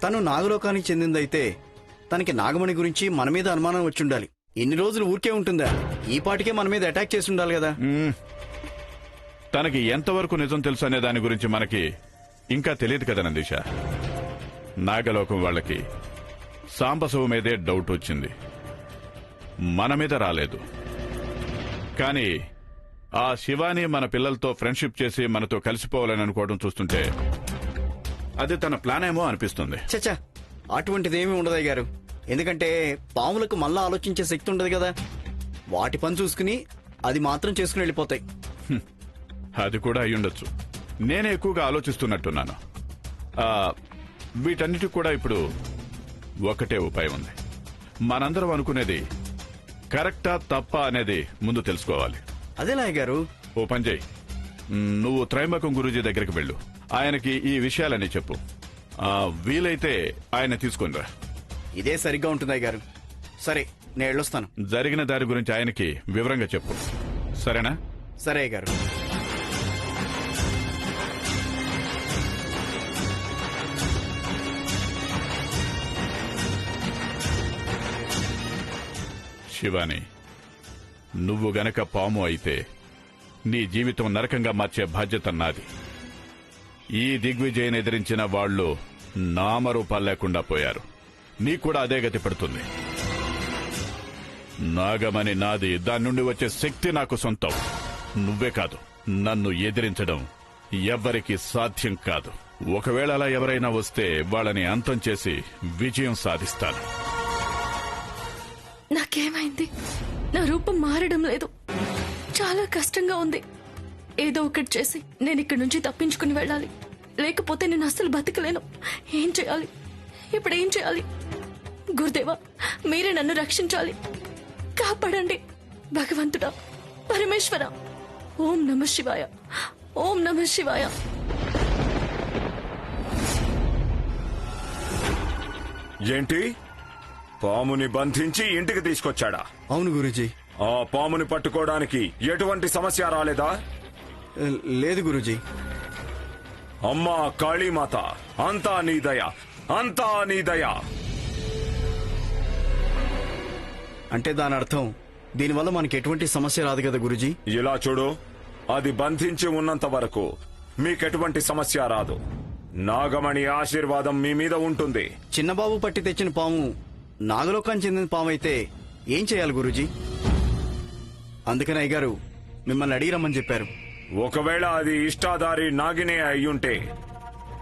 తను నాగలోకానికి చెందిందైతే తనకి నాగమణి గురించి మన మీద అనుమానం వచ్చుండాలి. ఇన్ని రోజులు ఊరికే ఉంటుందా? ఈ పాటికే మన మీద అటాక్ చేసి ఉండాలి కదా. తనకి ఎంతవరకు నిజం తెలుసు అనే దాని గురించి మనకి ఇంకా తెలియదు కదా నందీష. నాగలోకం వాళ్ళకి సాంబశివ మీదే డౌట్ వచ్చింది, మన మీద రాలేదు. కానీ ఆ శివాని మన పిల్లలతో ఫ్రెండ్షిప్ చేసి మనతో కలిసిపోవాలని అనుకోవడం చూస్తుంటే అది తన ప్లాన్ ఏమో అనిపిస్తుంది. చచ్చా, అటువంటిదేమీ ఉండదయ్య గారు. ఎందుకంటే పాములకు మళ్ళా ఆలోచించే శక్తి ఉండదు కదా. వాటి పని చూసుకుని అది మాత్రం చేసుకుని వెళ్ళిపోతాయి. అది కూడా అయ్యుండొచ్చు. నేనే ఎక్కువగా ఆలోచిస్తున్నట్టున్నాను. వీటన్నిటికి కూడా ఇప్పుడు ఒకటే ఉపాయం ఉంది. మనందరం అనుకునేది కరెక్టా తప్పా అనేది ముందు తెలుసుకోవాలి. అదేలాయ్ గారు. ఓ పని చేయి, నువ్వు త్రైంబకం గురూజీ దగ్గరికి వెళ్ళు. ఆయనకి ఈ విషయాలని చెప్పు. వీలైతే ఆయన తీసుకునిరా. ఇదే సరిగ్గా ఉంటుందయ్య గారు. సరే, నేను వెళ్ళొస్తాను. జరిగిన దారి గురించి ఆయనకి వివరంగా చెప్పు, సరేనా? సరే గారు. శివాని, నువ్వు గనక పాము అయితే నీ జీవితం నరకంగా మార్చే బాధ్యత నాది. ఈ దిగ్విజయని ఎదిరించిన వాళ్లు నామరూపాలు లేకుండా పోయారు. నీకూడా అదే గతి పడుతుంది. నాగమణి నాది, దాని నుండి వచ్చే శక్తి నాకు సొంతం. నువ్వే కాదు, నన్ను ఎదిరించడం ఎవ్వరికీ సాధ్యం కాదు. ఒకవేళ అలా ఎవరైనా వస్తే వాళ్ళని అంతం చేసి విజయం సాధిస్తాను. నాకేమైంది? నా రూపం మారడం లేదు. చాలా కష్టంగా ఉంది. ఏదో ఒకటి చేసి నేను ఇక్కడి నుంచి తప్పించుకుని వెళ్ళాలి. లేకపోతే నేను అస్సలు బతకలేను. ఏం చేయాలి? ఇప్పుడు ఏం చేయాలి? గురుదేవా, మీరే నన్ను రక్షించాలి. కాపాడండి భగవంతుడా, పరమేశ్వర. ఓం నమ శివాయ, ఓం నమ శివాయ. ఏంటి? పాముని బంధించి ఇంటికి తీసుకొచ్చాడా? అవును గురూజీ. ఆ పాముని పట్టుకోవడానికి ఎటువంటి సమస్య రాలేదా? లేదు గురూజీ. అమ్మా కాళీమాత, అంతా నీ దయ, అంతా నీ దయ. అంటే దాని అర్థం దీనివల్ల మనకి ఎటువంటి సమస్య రాదు కదా గురూజీ? ఇలా చూడు, అది బంధించి ఉన్నంత వరకు మీకెటువంటి సమస్య రాదు. నాగమణి ఆశీర్వాదం మీ మీద ఉంటుంది. చిన్నబాబు పట్టి తెచ్చిన పాము నాగలోకానికి చెందిన పాము అయితే ఏం చేయాలి గురూజీ? అందుకని అయ్యగారు మిమ్మల్ని అడిగి రమ్మని చెప్పారు. ఒకవేళ అది ఇష్టాధారి నాగినే అయ్యుంటే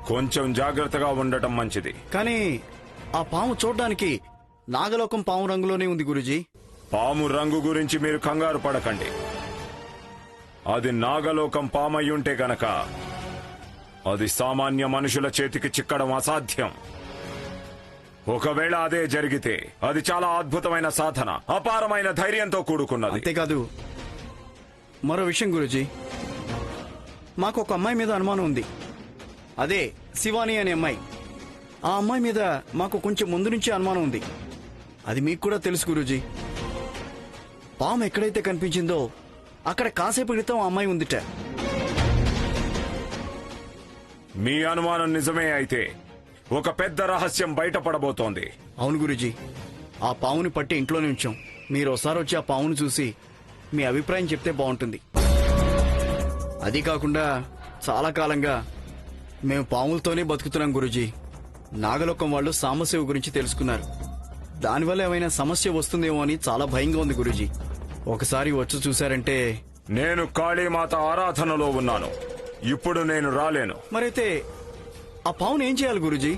కొంచెం జాగ్రత్తగా ఉండటం మంచిది. కానీ ఆ పాము చూడ్డానికి నాగలోకం పాము రంగులోనే ఉంది గురూజీ. పాము రంగు గురించి మీరు కంగారు పడకండి. అది నాగలోకం పామయ్యుంటే గనక అది సామాన్య మనుషుల చేతికి చిక్కడం అసాధ్యం. ఒకవేళ అదే జరిగితే అది చాలా అద్భుతమైన సాధన, అపారమైన ధైర్యంతో కూడుకున్నది. అంతేకాదు మరో విషయం గురూజీ, మాకు ఒక అమ్మాయి మీద అనుమానం ఉంది. అదే శివాని అనే అమ్మాయి. ఆ అమ్మాయి మీద మాకు కొంచెం ముందు నుంచి అనుమానం ఉంది. అది మీకు కూడా తెలుసు గురూజీ. పాము ఎక్కడైతే కనిపించిందో అక్కడ కాసేపు క్రితం ఆ అమ్మాయి ఉందిట. మీ అనుమానం నిజమే అయితే ఒక పెద్ద రహస్యం బయటపడబోతోంది. అవును గురూజీ, ఆ పాముని పట్టి ఇంట్లోనే ఉంచాం. మీరు ఒకసారి వచ్చి ఆ పాముని చూసి మీ అభిప్రాయం చెప్తే బాగుంటుంది. అది కాకుండా చాలా కాలంగా మేము పాములతోనే బతుకుతున్నాం గురూజీ. నాగలోకం వాళ్ళు సాంబశివ గురించి తెలుసుకున్నారు. దానివల్ల ఏమైనా సమస్య వస్తుందేమో అని చాలా భయంగా ఉంది గురూజీ. ఒకసారి వచ్చి చూశారంటే. నేను కాళీమాత ఆరాధనలో ఉన్నాను. ఇప్పుడు నేను రాలేను. మరైతే ఆ పాముని ఏం చేయాలి గురూజీ?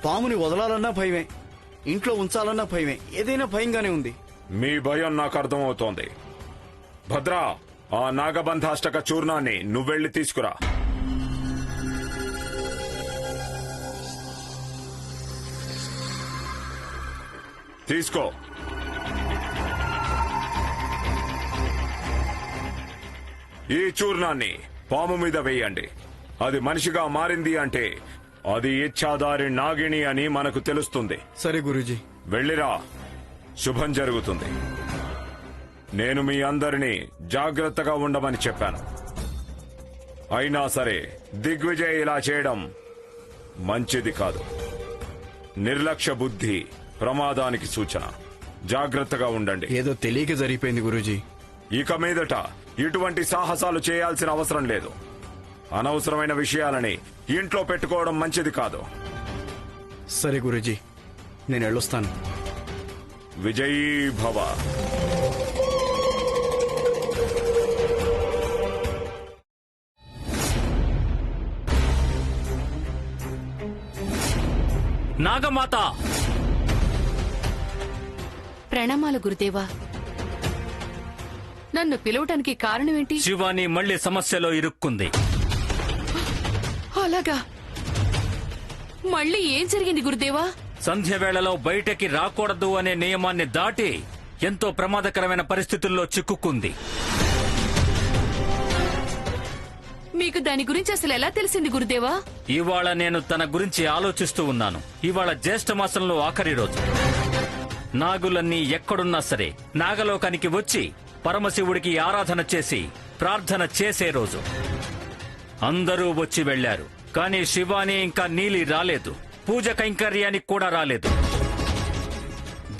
పాముని వదలాలన్నా భయమే, ఇంట్లో ఉంచాలన్నా భయమే. ఏదైనా భయంగానే ఉంది. మీ భయం నాకు అర్థమవుతోంది. భద్రా, ఆ నాగబంధాష్టక చూర్ణాన్ని నువ్వెళ్లి తీసుకురా. తీసుకో. ఈ చూర్ణాన్ని పాము మీద వేయండి. అది మనిషిగా మారింది అంటే అది ఇచ్ఛాదారి నాగిని అని మనకు తెలుస్తుంది. సరే గురూజీ. వెళ్ళిరా, శుభం జరుగుతుంది. నేను మీ అందరినీ జాగ్రత్తగా ఉండమని చెప్పాను. అయినా సరే దిగ్విజయ్ ఇలా చేయడం మంచిది కాదు. నిర్లక్ష్య బుద్ధి ప్రమాదానికి సూచన. జాగ్రత్తగా ఉండండి. ఏదో తెలియక జరిగిపోయింది గురూజీ. ఇక మీదట ఇటువంటి సాహసాలు చేయాల్సిన అవసరం లేదు. అనవసరమైన విషయాలని ఇంట్లో పెట్టుకోవడం మంచిది కాదు. సరే గురూజీ, నేను వెళ్ళొస్తాను. విజయీ భవ. నాగమాత! ప్రణామాలు గురుదేవా. నన్ను పిలవటానికి కారణమేంటి? శివాని మళ్లీ సమస్యలో ఇరుక్కుంది. అలాగా? మళ్ళీ ఏం జరిగింది గురుదేవా? సంధ్య వేళలో బయటకి రాకూడదు అనే నియమాన్ని దాటి ఎంతో ప్రమాదకరమైన పరిస్థితుల్లో చిక్కుకుంది. మీకు దాని గురించి అసలు ఎలా తెలిసింది గురుదేవా? ఇవాళ నేను తన గురించి ఆలోచిస్తూ ఉన్నాను. ఇవాళ జ్యేష్ఠ మాసంలో ఆఖరి రోజు. నాగులన్నీ ఎక్కడున్నా సరే నాగలోకానికి వచ్చి పరమశివుడికి ఆరాధన చేసి ప్రార్థన చేసే రోజు. అందరూ వచ్చి వెళ్లారు, కానీ శివాని ఇంకా నీలి రాలేదు. పూజ కైంకర్యానికి కూడా రాలేదు.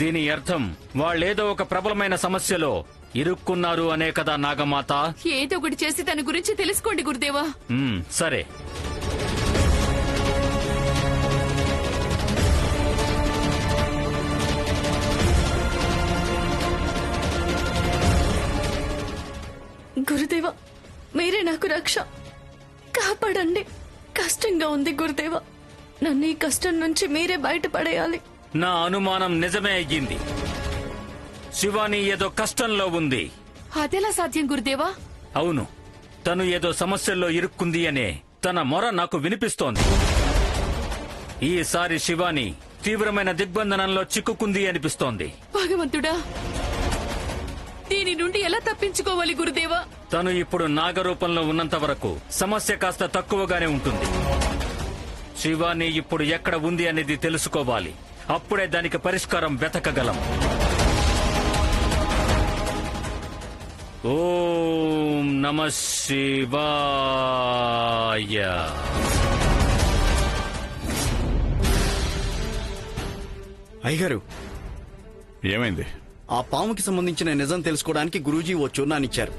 దీని అర్థం వాళ్ళేదో ఒక ప్రబలమైన సమస్యలో ఇరుక్కున్నారు అనే కదా నాగమాత? ఏదో ఒకటి చేసి తన గురించి తెలుసుకోండి గురుదేవా. సరే. గురుదేవా, మీరే నాకు రక్ష. కాపాడండి. కష్టంగా ఉంది గురుదేవా. నన్ను ఈ కష్టం నుంచి మీరే బయటపడేయాలి. నా అనుమానం నిజమే అయ్యింది. శివాని ఏదో కష్టంలో ఉంది. అదెలా సాధ్యం గురుదేవా? అవును, తను ఏదో సమస్యల్లో ఇరుక్కుంది అనే తన మొర నాకు వినిపిస్తోంది. ఈసారి శివాని తీవ్రమైన దిగ్బంధనంలో చిక్కుకుంది అనిపిస్తోంది. భగవంతుడా, దీని నుండి ఎలా తప్పించుకోవాలి గురుదేవా? తను ఇప్పుడు నాగరూపంలో ఉన్నంత వరకు సమస్య కాస్త తక్కువగానే ఉంటుంది. శివాని ఇప్పుడు ఎక్కడ ఉంది అనేది తెలుసుకోవాలి. అప్పుడే దానికి పరిష్కారం వెతకగలం. ఓం నమః శివాయ. అయ్యగారు, ఏమైంది? ఆ పాముకి సంబంధించిన నిజం తెలుసుకోవడానికి గురూజీ ఓ చూర్ణాన్నిచ్చారు.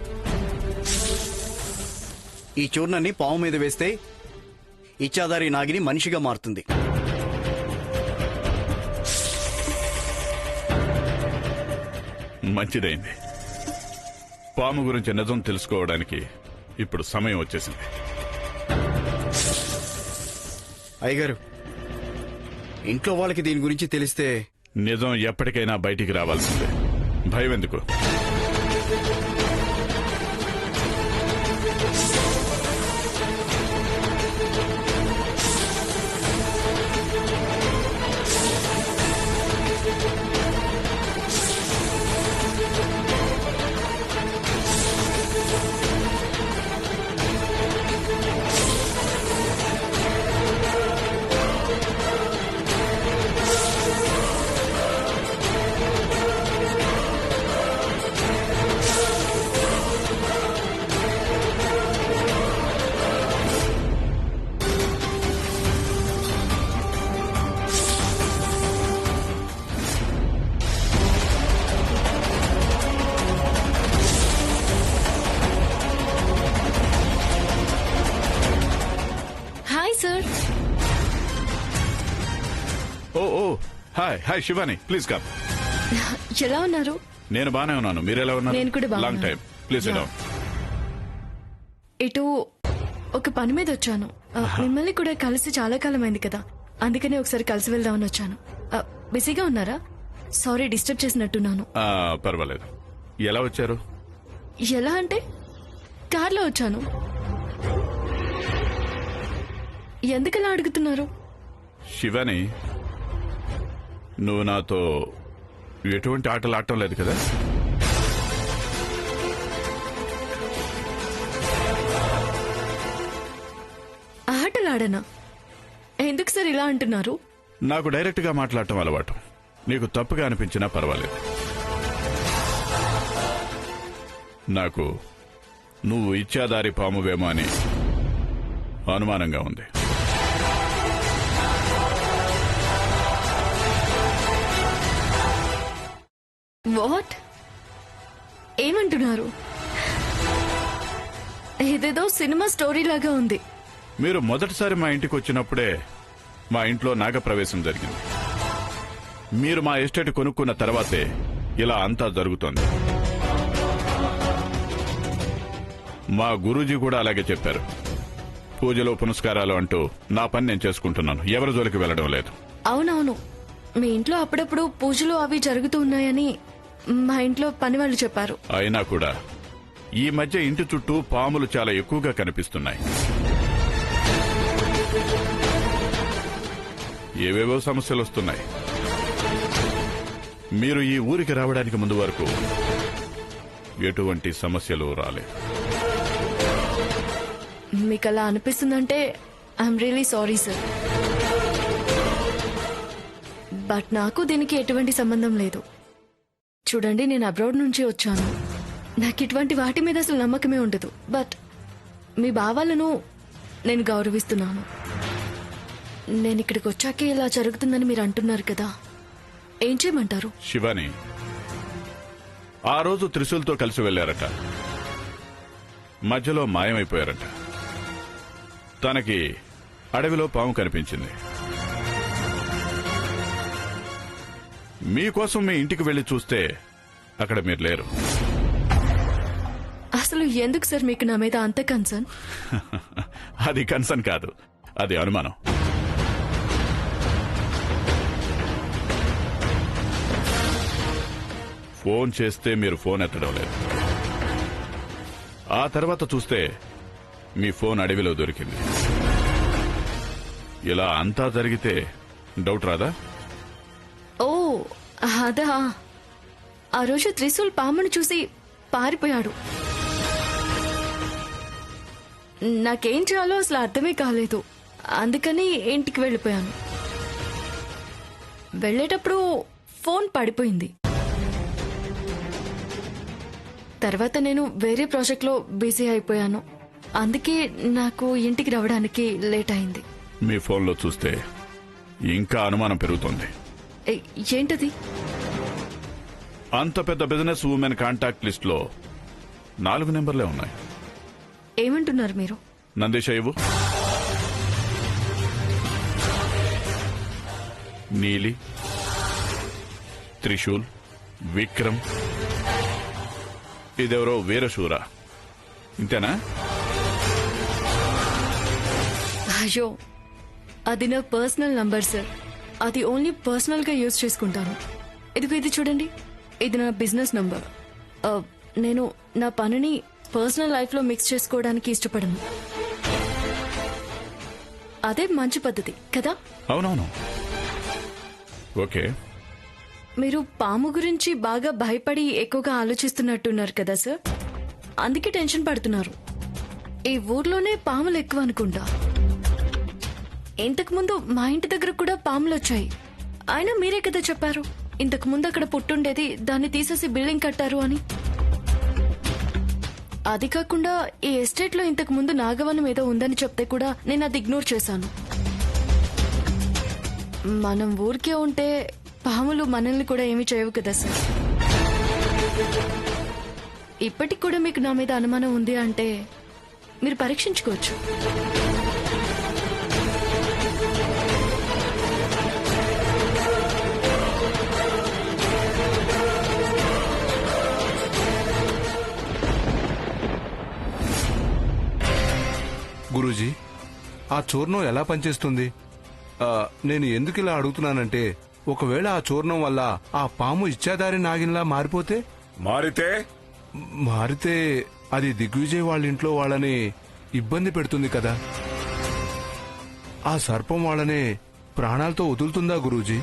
ఈ చూర్ణాన్ని పాము మీద వేస్తే ఇచ్చాదారి నాగిని మనిషిగా మారుతుంది. మంచిదైంది. పాము గురించి నిజం తెలుసుకోవడానికి ఇప్పుడు సమయం వచ్చేసింది. అయ్యగారు, ఇంట్లో వాళ్ళకి దీని గురించి తెలిస్తే నిజం ఎప్పటికైనా బయటికి రావాల్సిందే. భయం ఎందుకు? Hi sir. Oh hi Shivani, please come. ఎలా ఉన్నారు? నేను బానే ఉన్నాను. మీరెలా ఉన్నారు? నేను కూడా బాగున్నాను. Long time. Please Yeah. ఇటు ఒక పని మీద వచ్చాను. మిమ్మల్ని కూడా కలిసి చాలా కాలం అయింది కదా, అందుకనే ఒకసారి కలిసి వెళ్దామని వచ్చాను. బిజీగా ఉన్నారా? సారీ డిస్టర్బ్ చేసినట్టున్నాను. పర్వాలేదు. ఎలా వచ్చారు? ఎలా అంటే కార్లో వచ్చాను. ఎందుకలా అడుగుతున్నారు? శివాని, నువ్వు నాతో ఎటువంటి ఆటలు ఆడటం లేదు కదా? ఆటలాడనా? ఎందుకు సార్ ఇలా అంటున్నారు? నాకు డైరెక్ట్ గా మాట్లాడటం అలవాటు. నీకు తప్పుగా అనిపించినా పర్వాలేదు. నాకు నువ్వు ఇచ్చాదారి పామువేమో అని అనుమానంగా ఉంది. వాట్? ఏమంటున్నారు? ఇదేదో సినిమా స్టోరీ లాగా ఉంది. మీరు మొదటిసారి మా ఇంటికి వచ్చినప్పుడే మా ఇంట్లో నాగప్రవేశం జరిగింది. మీరు మా ఎస్టేట్ కొనుక్కున్న తర్వాతే ఇలా అంతా జరుగుతోంది. మా గురూజీ కూడా అలాగే చెప్పారు. పూజలు పునస్కారాలు అంటూ నా పని నేను చేసుకుంటున్నాను, ఎవరి జోలికి వెళ్లడం లేదు. అవునవును, మీ ఇంట్లో అప్పుడప్పుడు పూజలు అవి జరుగుతూ ఉన్నాయని మా ఇంట్లో పని వాళ్ళు చెప్పారు. అయినా కూడా ఈ మధ్య ఇంటి చుట్టూ పాములు చాలా ఎక్కువగా కనిపిస్తున్నాయి. ఏవేవో సమస్యలు వస్తున్నాయి. మీరు ఈ ఊరికి రావడానికి ముందు వరకు ఎటువంటి సమస్యలు రాలేదు. మీకు అలా అనిపిస్తుందంటే I'm really sorry sir. But నాకు దీనికి ఎటువంటి సంబంధం లేదు. చూడండి, నేను అబ్రాడ్ నుంచి వచ్చాను. నాకు ఇటువంటి వాటి మీద అసలు నమ్మకమే ఉండదు. బట్ మీ భావాలను నేను గౌరవిస్తున్నాను. నేను ఇక్కడికి వచ్చాకే ఇలా జరుగుతుందని మీరు అంటున్నారు కదా, ఏం చేయమంటారు? శివాని ఆ రోజు త్రిశూల్తో కలిసి వెళ్లారట, మధ్యలో మాయమైపోయారట. తనకి అడవిలో పాము కనిపించింది. మీకోసం మీ ఇంటికి వెళ్లి చూస్తే అక్కడ మీరు లేరు. అసలు ఎందుకు సార్ మీకు నా మీద అంత కన్సర్న్? అది కన్సర్న్ కాదు, అది అనుమానం. ఫోన్ చేస్తే మీరు ఫోన్ ఎత్తడం లేదు. ఆ తర్వాత చూస్తే మీ ఫోన్ అడవిలో దొరికింది. ఇలా అంతా జరిగితే డౌట్ రాదా? ఓ అదా, ఆ రోజు త్రిశూల్ పామును చూసి పారిపోయాడు. నాకేం చేయాలో అసలు అర్థమే కాలేదు. అందుకని ఇంటికి వెళ్ళిపోయాను. వెళ్ళేటప్పుడు ఫోన్ పడిపోయింది. తర్వాత నేను వేరే ప్రాజెక్ట్లో బిజీ అయిపోయాను. అందుకే నాకు ఇంటికి రావడానికి లేట్ అయింది. మీ ఫోన్లో చూస్తే ఇంకా అనుమానం పెరుగుతోంది. ఏంటది? అంత పెద్ద బిజినెస్ ఉమెన్ కాంటాక్ట్ లిస్ట్ లో 4 నెంబర్లే ఉన్నాయి. ఏమంటున్నారు మీరు? నందీశ ఇవ్వు. నీలి, త్రిశూల్, విక్రమ్, ఇదెవరో వీరశూర. ఇంతేనా? అయ్యో, అది నా పర్సనల్ నంబర్ సార్. అది ఓన్లీ పర్సనల్ గా యూజ్ చేసుకుంటాను. ఇదిగో ఇది చూడండి, ఇది నా బిజినెస్ నంబర్. నేను నా పనిని పర్సనల్ లైఫ్ లో మిక్స్ చేసుకోవడానికి ఇష్టపడను. అదే మంచి పద్ధతి కదా? అవునవును. ఓకే. మీరు పాము గురించి బాగా భయపడి ఎక్కువగా ఆలోచిస్తున్నట్టున్నారు కదా సార్, అందుకే టెన్షన్ పడుతున్నారు. ఈ ఊర్లోనే పాములు ఎక్కువ అనుకుంటా. ఇంతకు ముందు మా ఇంటి దగ్గర కూడా పాములు వచ్చాయి. అయినా మీరే కదా చెప్పారు ఇంతకు ముందు అక్కడ పుట్టుండేది, దాన్ని తీసేసి బిల్డింగ్ కట్టారు అని. అది కాకుండా ఈ ఎస్టేట్ లో ఇంతకు ముందు నాగవనం ఏదో ఉందని చెప్తే కూడా నేను అది ఇగ్నోర్ చేశాను. మనం ఊరికే ఉంటే పాములు మనల్ని కూడా ఏమీ చేయవు కదా సార్. ఇప్పటికి కూడా మీకు నా మీద అనుమానం ఉంది అంటే మీరు పరీక్షించుకోవచ్చు. గురూజీ, ఆ చూర్ణం ఎలా పనిచేస్తుంది? నేను ఎందుకు ఇలా అడుగుతున్నానంటే, ఒకవేళ ఆ చూర్ణం వల్ల ఆ పాము ఇచ్చాదారి నాగిన్లా మారిపోతే? మారితే అది దిగ్విజయ్ వాళ్ళ ఇంట్లో వాళ్ళని ఇబ్బంది పెడుతుంది కదా. ఆ సర్పం వాళ్ళనే ప్రాణాలతో వదులుతుందా గురూజీ?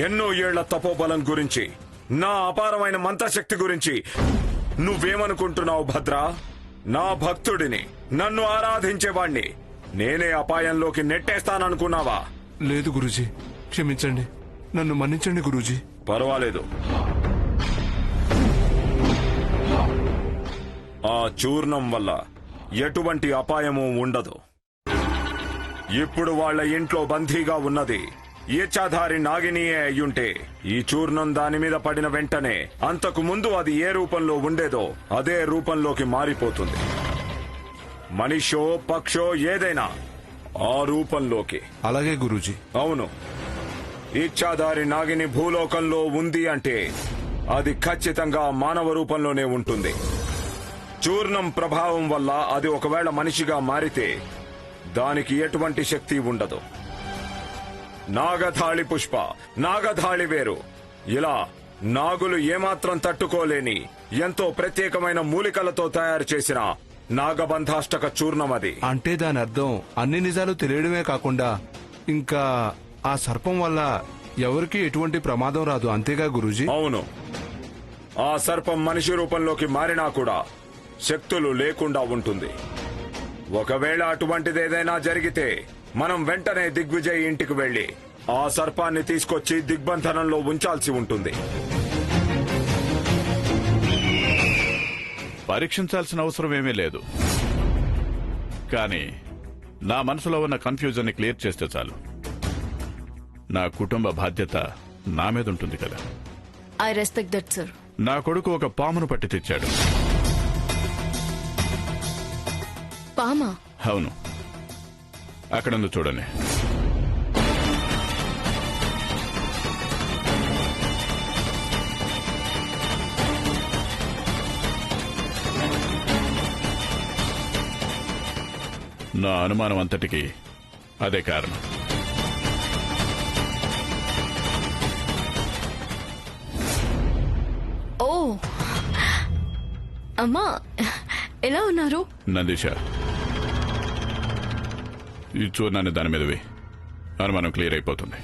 ఎన్నో ఏళ్ల తపోబలం గురించి, నా అపారమైన మంత్రశక్తి గురించి నువ్వేమనుకుంటున్నావు భద్రా? నా భక్తుడిని, నన్ను ఆరాధించేవాణ్ణి నేనే అపాయంలోకి నెట్టేస్తాననుకున్నావా? లేదు గురూజీ, క్షమించండి, నన్ను మన్నించండి గురూజీ. పర్వాలేదు. ఆ చూర్ణం వల్ల ఎటువంటి అపాయమూ ఉండదు. ఇప్పుడు వాళ్ళ ఇంట్లో బందీగా ఉన్నది ఈచ్ఛాధారి నాగినియే అయ్యుంటే ఈ చూర్ణం దాని మీద పడిన వెంటనే అంతకు ముందు అది ఏ రూపంలో ఉండేదో అదే రూపంలోకి మారిపోతుంది. మనిషో పక్షో ఏదైనా ఆ రూపంలోకి. అలాగే గురూజీ. అవును, ఈచ్ఛాధారి నాగిని భూలోకంలో ఉంది అంటే అది ఖచ్చితంగా మానవ రూపంలోనే ఉంటుంది. చూర్ణం ప్రభావం వల్ల అది ఒకవేళ మనిషిగా మారితే దానికి ఎటువంటి శక్తి ఉండదు. నాగధాళి పుష్ప, నాగధాళి వేరు, ఇలా నాగులు ఏమాత్రం తట్టుకోలేని ఎంతో ప్రత్యేకమైన మూలికలతో తయారు చేసిన నాగబంధాష్టక చూర్ణం అది. అంటే దాని అర్థం అన్ని నిజాలు తెలియడమే కాకుండా ఇంకా ఆ సర్పం వల్ల ఎవరికీ ఎటువంటి ప్రమాదం రాదు, అంతేగా గురూజీ? అవును, ఆ సర్పం మనిషి రూపంలోకి మారినా కూడా శక్తులు లేకుండా ఉంటుంది. ఒకవేళ అటువంటిదేదైనా జరిగితే మనం వెంటనే దిగ్విజయ్ ఇంటికి వెళ్లి ఆ సర్పాన్ని తీసుకొచ్చి దిగ్బంధనంలో ఉంచాల్సి ఉంటుంది. పరీక్షించాల్సిన అవసరం ఏమీ లేదు. కానీ నా మనసులో ఉన్న కన్ఫ్యూజన్ ని క్లియర్ చేస్తే చాలు. నా కుటుంబ బాధ్యత నా మీద ఉంటుంది కదా. I respect that sir. నా కొడుకు ఒక పామును పట్టి తెచ్చాడు. పామా? అవును, అక్కడుంది చూడండి. నా అనుమానం అంతటికి అదే కారణం. ఓ అమ్మా, ఎలా ఉన్నారు? నందీష, ఈ చూర్ణాన్ని దాని మీద వేయి. అనుమానం క్లియర్ అయిపోతుంది.